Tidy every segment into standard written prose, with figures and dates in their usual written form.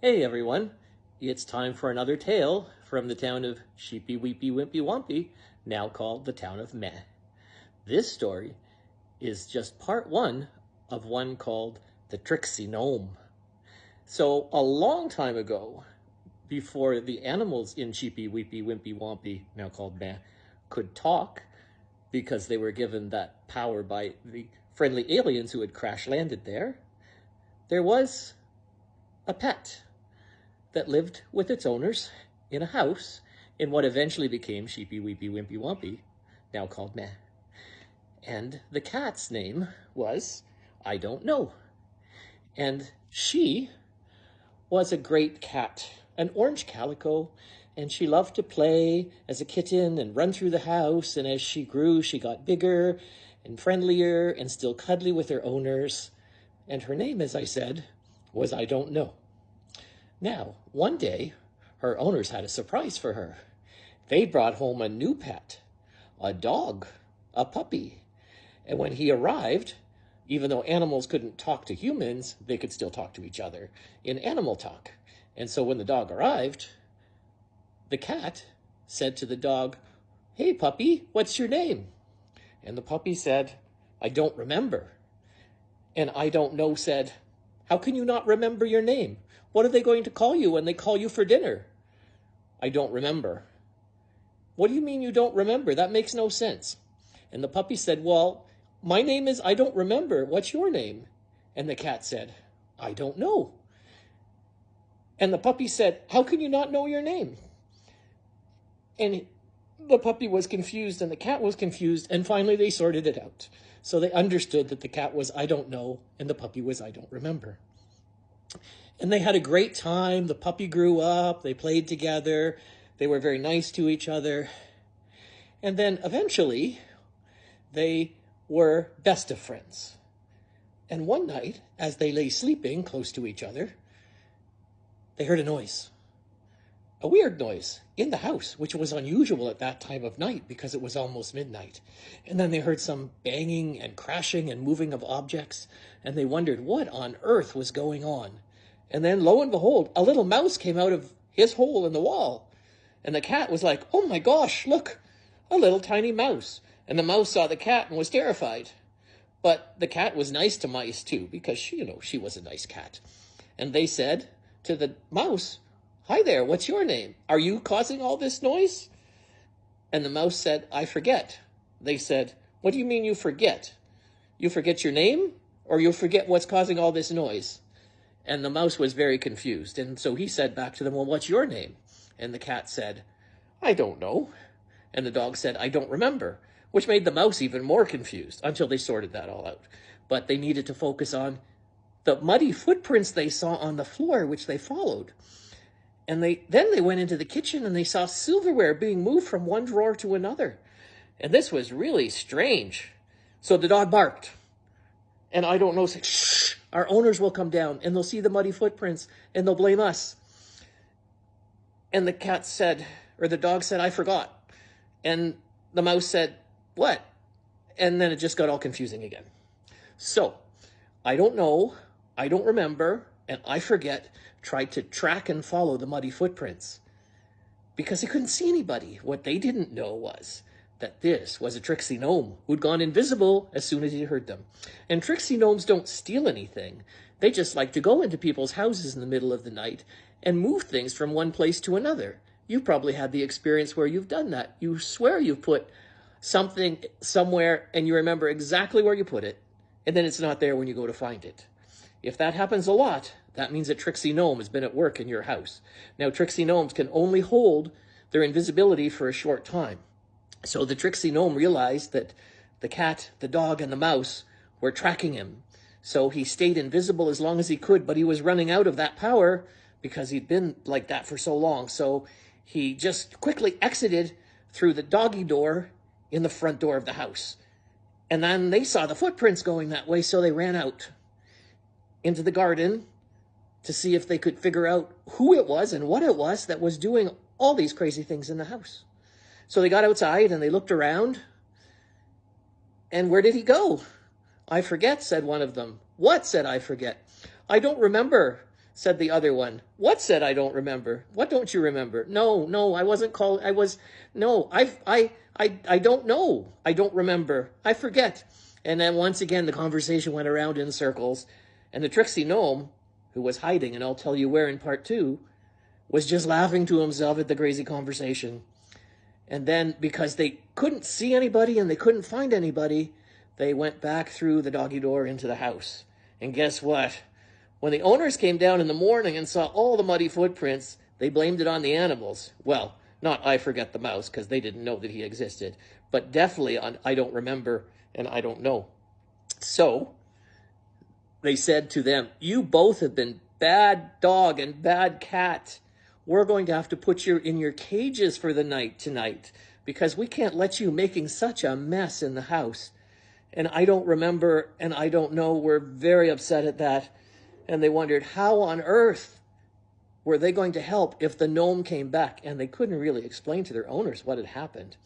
Hey everyone, it's time for another tale from the town of Sheepy Weepy Wimpy Wompy, now called the town of Meh. This story is just part one of one called the Tricksy Gnome. So a long time ago, before the animals in Sheepy Weepy Wimpy Wompy, now called Meh, could talk, because they were given that power by the friendly aliens who had crash landed there was a pet that lived with its owners in a house in what eventually became Sheepy Weepy Wimpy Wompy, now called Meh. And the cat's name was I Don't Know. And she was a great cat, an orange calico, and she loved to play as a kitten and run through the house, and as she grew, she got bigger and friendlier and still cuddly with her owners. And her name, as I said, was I Don't Know. Now, one day, her owners had a surprise for her. They brought home a new pet, a dog, a puppy. And when he arrived, even though animals couldn't talk to humans, they could still talk to each other in animal talk. And so when the dog arrived, the cat said to the dog, "Hey, puppy, what's your name?" And the puppy said, "I don't remember." And I Don't Know said, "How can you not remember your name? What are they going to call you when they call you for dinner?" "I don't remember." "What do you mean you don't remember? That makes no sense." And the puppy said, "Well, my name is I Don't Remember. What's your name?" And the cat said, "I don't know." And the puppy said, "How can you not know your name?" And the puppy was confused and the cat was confused, and finally they sorted it out. So they understood that the cat was I Don't Know and the puppy was I Don't Remember. And they had a great time. The puppy grew up, they played together, they were very nice to each other. And then eventually they were best of friends. And one night, as they lay sleeping close to each other, they heard a noise. A weird noise in the house, which was unusual at that time of night because it was almost midnight. And then they heard some banging and crashing and moving of objects, and they wondered what on earth was going on. And then, lo and behold, a little mouse came out of his hole in the wall. And the cat was like, "Oh my gosh, look, a little tiny mouse." And the mouse saw the cat and was terrified. But the cat was nice to mice too, because she was a nice cat. And they said to the mouse, "Hi there, what's your name? Are you causing all this noise?" And the mouse said, "I forget." They said, "What do you mean you forget? You forget your name, or you forget what's causing all this noise?" And the mouse was very confused. And so he said back to them, "Well, what's your name?" And the cat said, "I don't know." And the dog said, "I don't remember," which made the mouse even more confused until they sorted that all out. But they needed to focus on the muddy footprints they saw on the floor, which they followed. And then they went into the kitchen and they saw silverware being moved from one drawer to another. And this was really strange. So the dog barked. And I Don't Know said, "Shh, our owners will come down and they'll see the muddy footprints and they'll blame us." And the cat said, or the dog said, "I forgot." And the mouse said, "What?" And then it just got all confusing again. So I Don't Know, I Don't Remember, and I Forget tried to track and follow the muddy footprints because they couldn't see anybody. What they didn't know was that this was a tricksy gnome who'd gone invisible as soon as he heard them. And tricksy gnomes don't steal anything. They just like to go into people's houses in the middle of the night and move things from one place to another. You've probably had the experience where you've done that. You swear you've put something somewhere and you remember exactly where you put it, and then it's not there when you go to find it. If that happens a lot, that means a tricksy gnome has been at work in your house. Now, tricksy gnomes can only hold their invisibility for a short time. So the tricksy gnome realized that the cat, the dog, and the mouse were tracking him. So he stayed invisible as long as he could, but he was running out of that power because he'd been like that for so long. So he just quickly exited through the doggy door in the front door of the house. And then they saw the footprints going that way, so they ran out into the garden to see if they could figure out who it was and what it was that was doing all these crazy things in the house. So they got outside and they looked around. And where did he go? "I forget," said one of them. "What?" said I Forget. "I don't remember," said the other one. What said I don't remember? What don't you remember? No, I wasn't called. No, I don't know. I don't remember. I forget. And then once again, the conversation went around in circles. And the tricksy gnome, who was hiding, and I'll tell you where in part 2, was just laughing to himself at the crazy conversation. And then, because they couldn't see anybody and they couldn't find anybody, they went back through the doggy door into the house. And guess what? When the owners came down in the morning and saw all the muddy footprints, they blamed it on the animals. Well, not I Forget the Mouse, because they didn't know that he existed, but definitely on I Don't Remember and I Don't Know. So they said to them, you both have been bad dog and bad cat. We're going to have to put you in your cages for the night tonight, because we can't let you making such a mess in the house. And I Don't Remember and I Don't Know were very upset at that. And they wondered how on earth were they going to help if the gnome came back? And they couldn't really explain to their owners what had happened.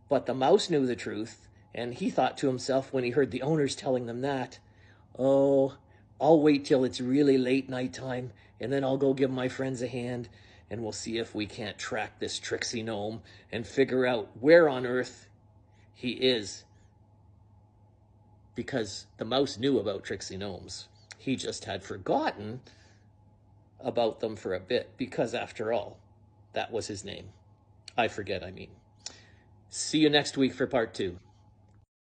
But the mouse knew the truth, and he thought to himself when he heard the owners telling them that, oh, I'll wait till it's really late nighttime, and then I'll go give my friends a hand, and we'll see if we can't track this tricksy gnome and figure out where on earth he is. Because the mouse knew about tricksy gnomes. He just had forgotten about them for a bit, because after all, that was his name. I Forget, I mean. See you next week for part 2.